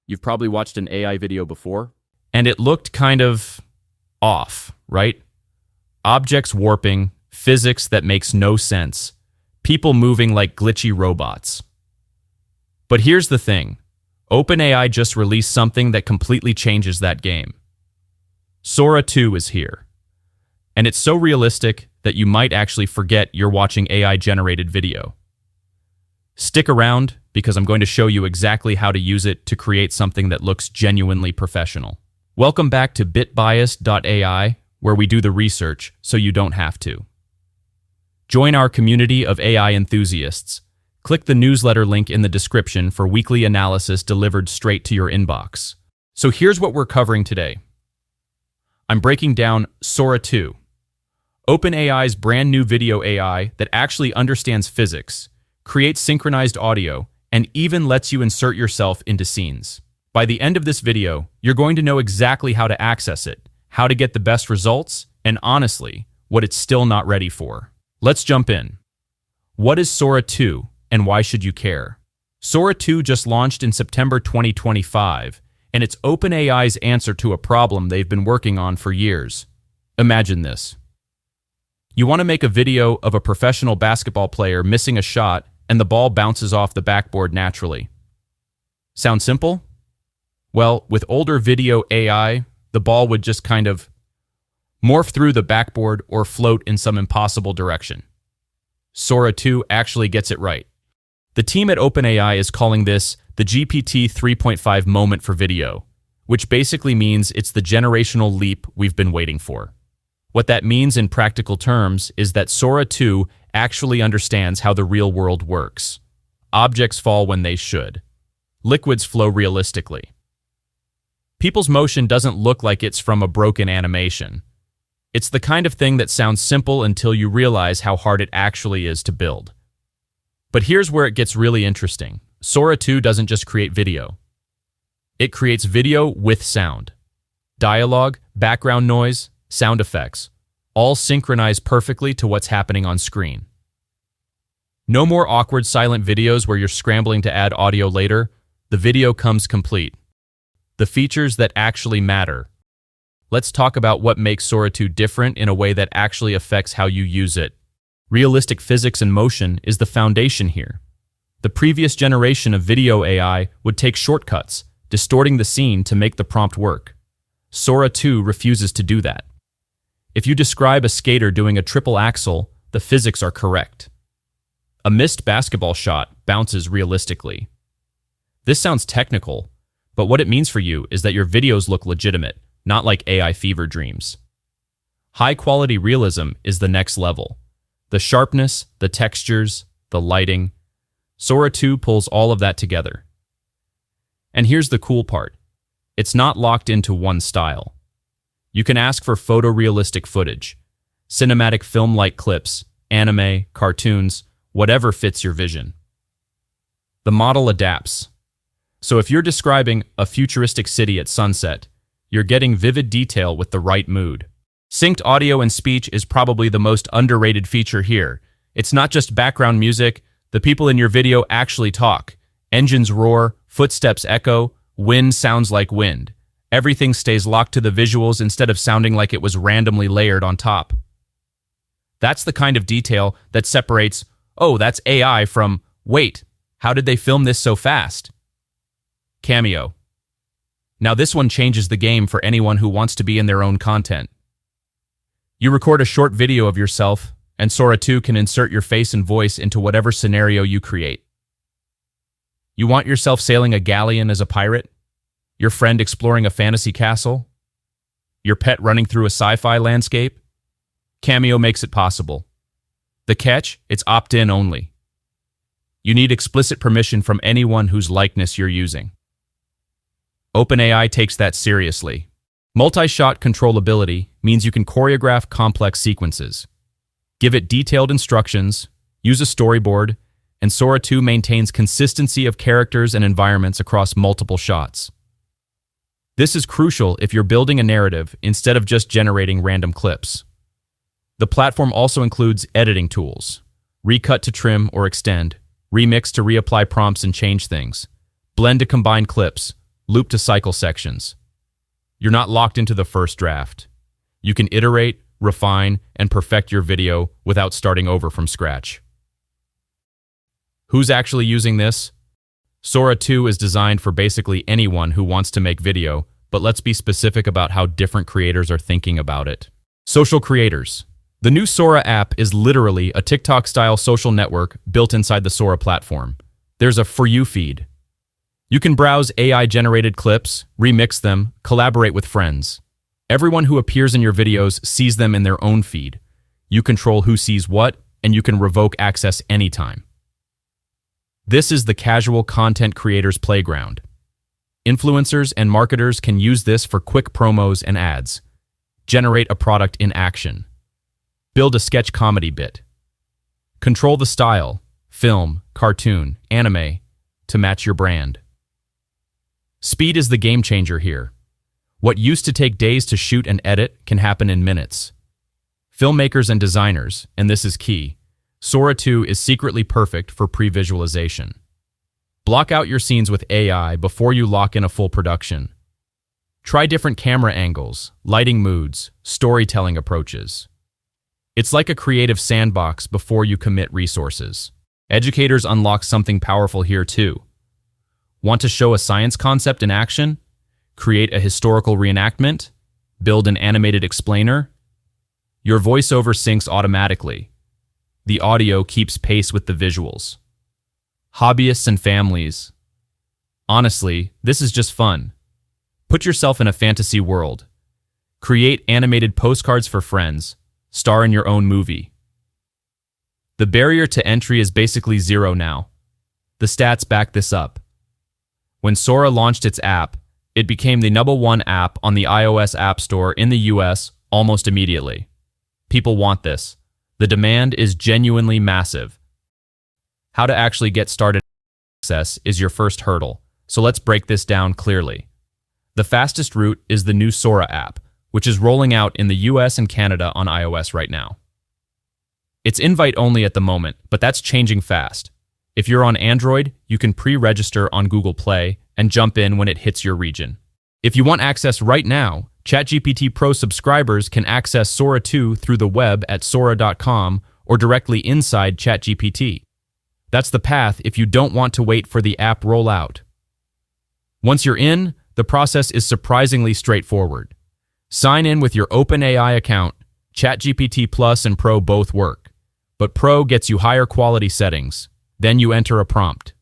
You've probably watched an AI video before. And it looked kind of off, right? Objects warping, physics that makes no sense, people moving like glitchy robots. But here's the thing. OpenAI just released something that completely changes that game. Sora 2 is here. And it's so realistic that you might actually forget you're watching AI-generated video. Stick around, because I'm going to show you exactly how to use it to create something that looks genuinely professional. Welcome back to BitBiased AI, where we do the research so you don't have to. Join our community of AI enthusiasts. Click the newsletter link in the description for weekly analysis delivered straight to your inbox. So here's what we're covering today. I'm breaking down Sora 2, OpenAI's brand new video AI that actually understands physics, creates synchronized audio, and even lets you insert yourself into scenes. By the end of this video, you're going to know exactly how to access it, how to get the best results, and honestly, what it's still not ready for. Let's jump in. What is Sora 2, and why should you care? Sora 2 just launched in September 2025, and it's OpenAI's answer to a problem they've been working on for years. Imagine this. You want to make a video of a professional basketball player missing a shot and the ball bounces off the backboard naturally. Sound simple? Well, with older video AI, the ball would just kind of morph through the backboard or float in some impossible direction. Sora 2 actually gets it right. The team at OpenAI is calling this the GPT 3.5 moment for video, which basically means it's the generational leap we've been waiting for. What that means in practical terms is that Sora 2 actually understands how the real world works. Objects fall when they should. Liquids flow realistically. People's motion doesn't look like it's from a broken animation. It's the kind of thing that sounds simple until you realize how hard it actually is to build. But here's where it gets really interesting. Sora 2 doesn't just create video. It creates video with sound. Dialogue, background noise, sound effects, all synchronize perfectly to what's happening on screen. No more awkward silent videos where you're scrambling to add audio later. The video comes complete. The features that actually matter. Let's talk about what makes Sora 2 different in a way that actually affects how you use it. Realistic physics and motion is the foundation here. The previous generation of video AI would take shortcuts, distorting the scene to make the prompt work. Sora 2 refuses to do that. If you describe a skater doing a triple axel, the physics are correct. A missed basketball shot bounces realistically. This sounds technical, but what it means for you is that your videos look legitimate, not like AI fever dreams. High-quality realism is the next level. The sharpness, the textures, the lighting. Sora 2 pulls all of that together. And here's the cool part. It's not locked into one style. You can ask for photorealistic footage, cinematic film-like clips, anime, cartoons, whatever fits your vision. The model adapts. So if you're describing a futuristic city at sunset, you're getting vivid detail with the right mood. Synced audio and speech is probably the most underrated feature here. It's not just background music. The people in your video actually talk. Engines roar, footsteps echo, wind sounds like wind. Everything stays locked to the visuals instead of sounding like it was randomly layered on top. That's the kind of detail that separates, oh, that's AI from, wait, how did they film this so fast? Cameo. Now this one changes the game for anyone who wants to be in their own content. You record a short video of yourself, and Sora 2 can insert your face and voice into whatever scenario you create. You want yourself sailing a galleon as a pirate? Your friend exploring a fantasy castle? Your pet running through a sci-fi landscape? Cameo makes it possible. The catch? It's opt-in only. You need explicit permission from anyone whose likeness you're using. OpenAI takes that seriously. Multi-shot controllability means you can choreograph complex sequences. Give it detailed instructions, use a storyboard, and Sora 2 maintains consistency of characters and environments across multiple shots. This is crucial if you're building a narrative instead of just generating random clips. The platform also includes editing tools, recut to trim or extend, remix to reapply prompts and change things, blend to combine clips, loop to cycle sections. You're not locked into the first draft. You can iterate, refine, and perfect your video without starting over from scratch. Who's actually using this? Sora 2 is designed for basically anyone who wants to make video, but let's be specific about how different creators are thinking about it. Social creators. The new Sora app is literally a TikTok-style social network built inside the Sora platform. There's a For You feed. You can browse AI-generated clips, remix them, collaborate with friends. Everyone who appears in your videos sees them in their own feed. You control who sees what, and you can revoke access anytime. This is the casual content creator's playground. Influencers and marketers can use this for quick promos and ads. Generate a product in action. Build a sketch comedy bit. Control the style, film, cartoon, anime, to match your brand. Speed is the game changer here. What used to take days to shoot and edit can happen in minutes. Filmmakers and designers, and this is key, Sora 2 is secretly perfect for pre-visualization. Block out your scenes with AI before you lock in a full production. Try different camera angles, lighting moods, storytelling approaches. It's like a creative sandbox before you commit resources. Educators unlock something powerful here too. Want to show a science concept in action? Create a historical reenactment? Build an animated explainer? Your voiceover syncs automatically. The audio keeps pace with the visuals. Hobbyists and families. Honestly, this is just fun. Put yourself in a fantasy world. Create animated postcards for friends. Star in your own movie. The barrier to entry is basically zero now. The stats back this up. When Sora launched its app, it became the #1 app on the iOS App Store in the US almost immediately. People want this. The demand is genuinely massive. How to actually get started access is your first hurdle, so let's break this down clearly. The fastest route is the new Sora app, which is rolling out in the US and Canada on iOS right now. It's invite only at the moment, but that's changing fast. If you're on Android, you can pre-register on Google Play and jump in when it hits your region. If you want access right now, ChatGPT Pro subscribers can access Sora 2 through the web at sora.com or directly inside ChatGPT. That's the path if you don't want to wait for the app rollout. Once you're in, the process is surprisingly straightforward. Sign in with your OpenAI account. ChatGPT Plus and Pro both work, but Pro gets you higher quality settings. Then you enter a prompt.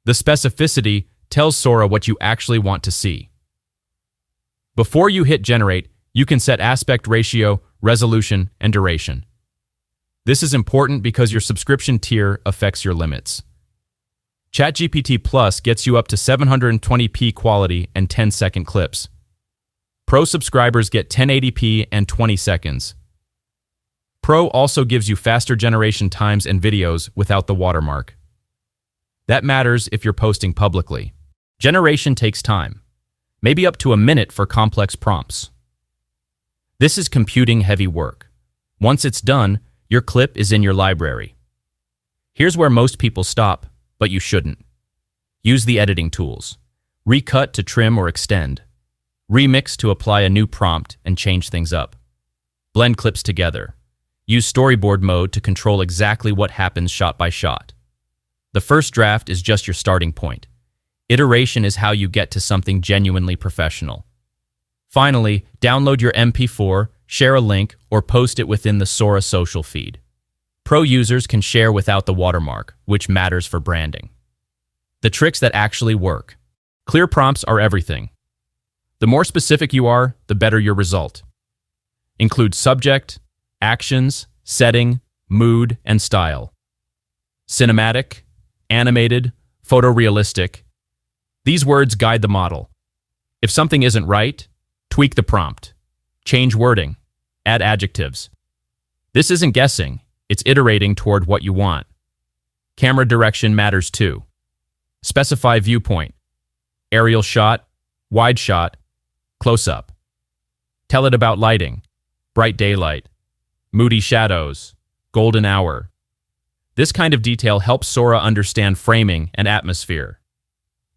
The specificity tells Sora what you actually want to see. Before you hit generate, you can set aspect ratio, resolution, and duration. This is important because your subscription tier affects your limits. ChatGPT Plus gets you up to 720p quality and 10-second clips. Pro subscribers get 1080p and 20 seconds. Pro also gives you faster generation times and videos without the watermark. That matters if you're posting publicly. Generation takes time, maybe up to a minute for complex prompts. This is computing-heavy work. Once it's done, your clip is in your library. Here's where most people stop, but you shouldn't. Use the editing tools. Recut to trim or extend. Remix to apply a new prompt and change things up. Blend clips together. Use storyboard mode to control exactly what happens shot by shot. The first draft is just your starting point. Iteration is how you get to something genuinely professional. Finally, download your MP4, share a link, or post it within the Sora social feed. Pro users can share without the watermark, which matters for branding. The tricks that actually work. Clear prompts are everything. The more specific you are, the better your result. Include subject, actions, setting, mood, and style. Cinematic, animated, photorealistic. These words guide the model. If something isn't right, tweak the prompt. Change wording. Add adjectives. This isn't guessing, it's iterating toward what you want. Camera direction matters too. Specify viewpoint. Aerial shot, wide shot, close-up. Tell it about lighting. Bright daylight. Moody shadows, golden hour. This kind of detail helps Sora understand framing and atmosphere.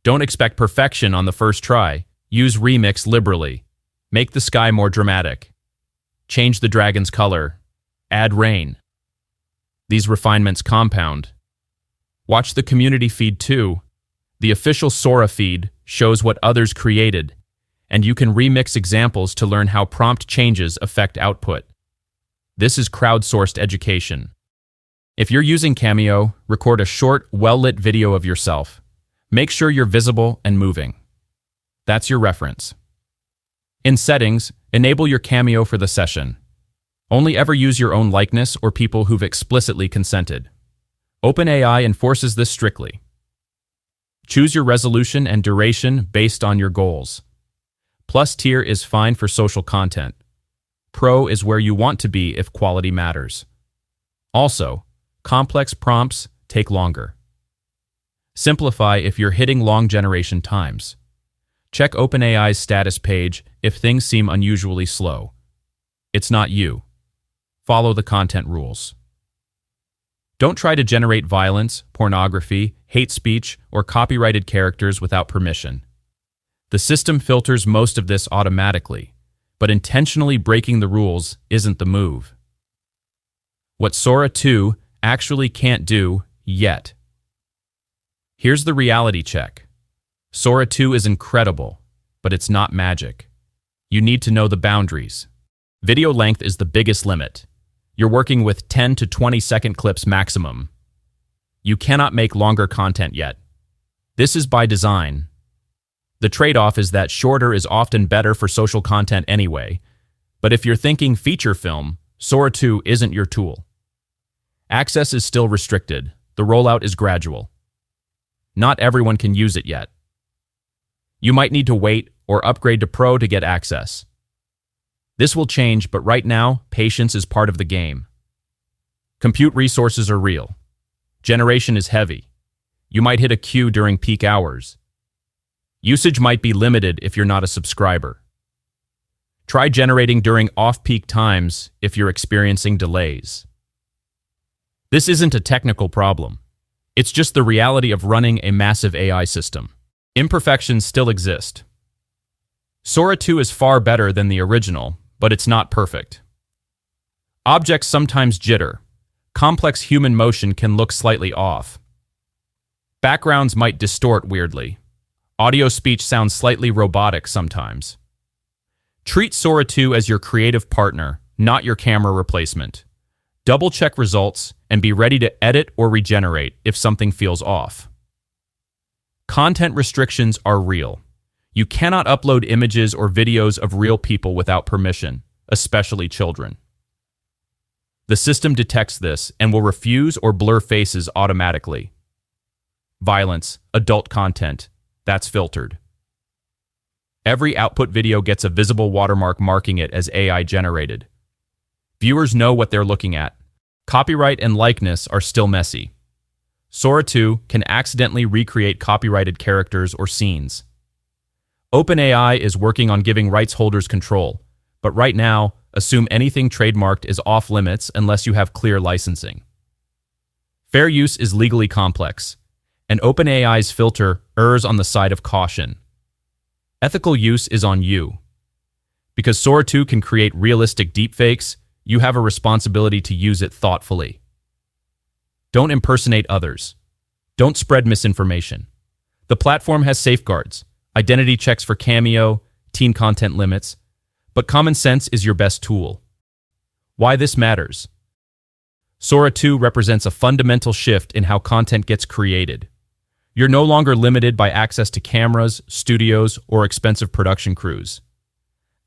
Don't expect perfection on the first try. Use remix liberally. Make the sky more dramatic. Change the dragon's color. Add rain. These refinements compound. Watch the community feed too. The official Sora feed shows what others created, and you can remix examples to learn how prompt changes affect output. This is crowdsourced education. If you're using Cameo, record a short, well-lit video of yourself. Make sure you're visible and moving. That's your reference. In settings, enable your Cameo for the session. Only ever use your own likeness or people who've explicitly consented. OpenAI enforces this strictly. Choose your resolution and duration based on your goals. Plus tier is fine for social content. Pro is where you want to be if quality matters. Also, complex prompts take longer. Simplify if you're hitting long generation times. Check OpenAI's status page if things seem unusually slow. It's not you. Follow the content rules. Don't try to generate violence, pornography, hate speech, or copyrighted characters without permission. The system filters most of this automatically, but intentionally breaking the rules isn't the move. What Sora 2 actually can't do yet. Here's the reality check. Sora 2 is incredible, but it's not magic. You need to know the boundaries. Video length is the biggest limit. You're working with 10 to 20-second clips maximum. You cannot make longer content yet. This is by design. The trade-off is that shorter is often better for social content anyway, but if you're thinking feature film, Sora 2 isn't your tool. Access is still restricted. The rollout is gradual. Not everyone can use it yet. You might need to wait or upgrade to Pro to get access. This will change, but right now, patience is part of the game. Compute resources are real. Generation is heavy. You might hit a queue during peak hours. Usage might be limited if you're not a subscriber. Try generating during off-peak times if you're experiencing delays. This isn't a technical problem. It's just the reality of running a massive AI system. Imperfections still exist. Sora 2 is far better than the original, but it's not perfect. Objects sometimes jitter. Complex human motion can look slightly off. Backgrounds might distort weirdly. Audio speech sounds slightly robotic sometimes. Treat Sora 2 as your creative partner, not your camera replacement. Double-check results and be ready to edit or regenerate if something feels off. Content restrictions are real. You cannot upload images or videos of real people without permission, especially children. The system detects this and will refuse or blur faces automatically. Violence, adult content, that's filtered. Every output video gets a visible watermark marking it as AI generated. Viewers know what they're looking at. Copyright and likeness are still messy. Sora 2 can accidentally recreate copyrighted characters or scenes. OpenAI is working on giving rights holders control, but right now, assume anything trademarked is off limits unless you have clear licensing. Fair use is legally complex, and OpenAI's filter errs on the side of caution. Ethical use is on you. Because Sora 2 can create realistic deepfakes, you have a responsibility to use it thoughtfully. Don't impersonate others. Don't spread misinformation. The platform has safeguards, identity checks for Cameo, teen content limits, but common sense is your best tool. Why this matters? Sora 2 represents a fundamental shift in how content gets created. You're no longer limited by access to cameras, studios, or expensive production crews.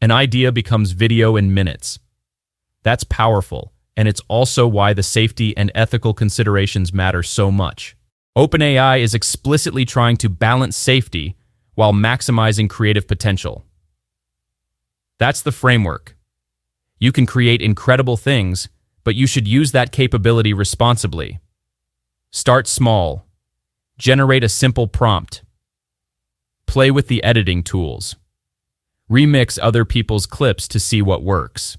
An idea becomes video in minutes. That's powerful, and it's also why the safety and ethical considerations matter so much. OpenAI is explicitly trying to balance safety while maximizing creative potential. That's the framework. You can create incredible things, but you should use that capability responsibly. Start small. Generate a simple prompt. Play with the editing tools. Remix other people's clips to see what works.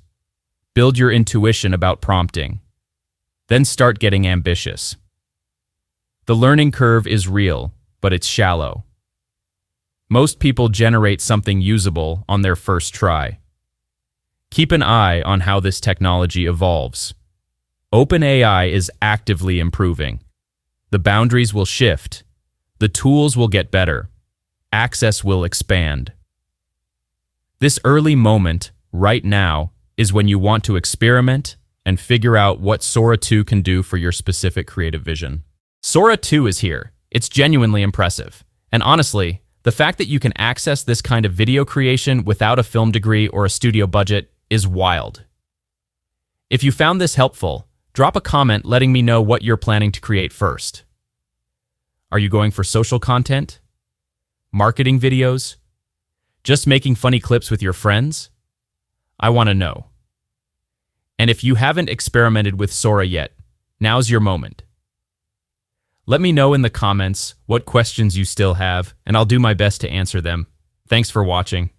Build your intuition about prompting. Then start getting ambitious. The learning curve is real, but it's shallow. Most people generate something usable on their first try. Keep an eye on how this technology evolves. OpenAI is actively improving. The boundaries will shift. The tools will get better. Access will expand. This early moment, right now, is when you want to experiment and figure out what Sora 2 can do for your specific creative vision. Sora 2 is here. It's genuinely impressive. And honestly, the fact that you can access this kind of video creation without a film degree or a studio budget is wild. If you found this helpful, drop a comment letting me know what you're planning to create first. Are you going for social content? Marketing videos? Just making funny clips with your friends? I want to know. And if you haven't experimented with Sora yet, now's your moment. Let me know in the comments what questions you still have, and I'll do my best to answer them. Thanks for watching.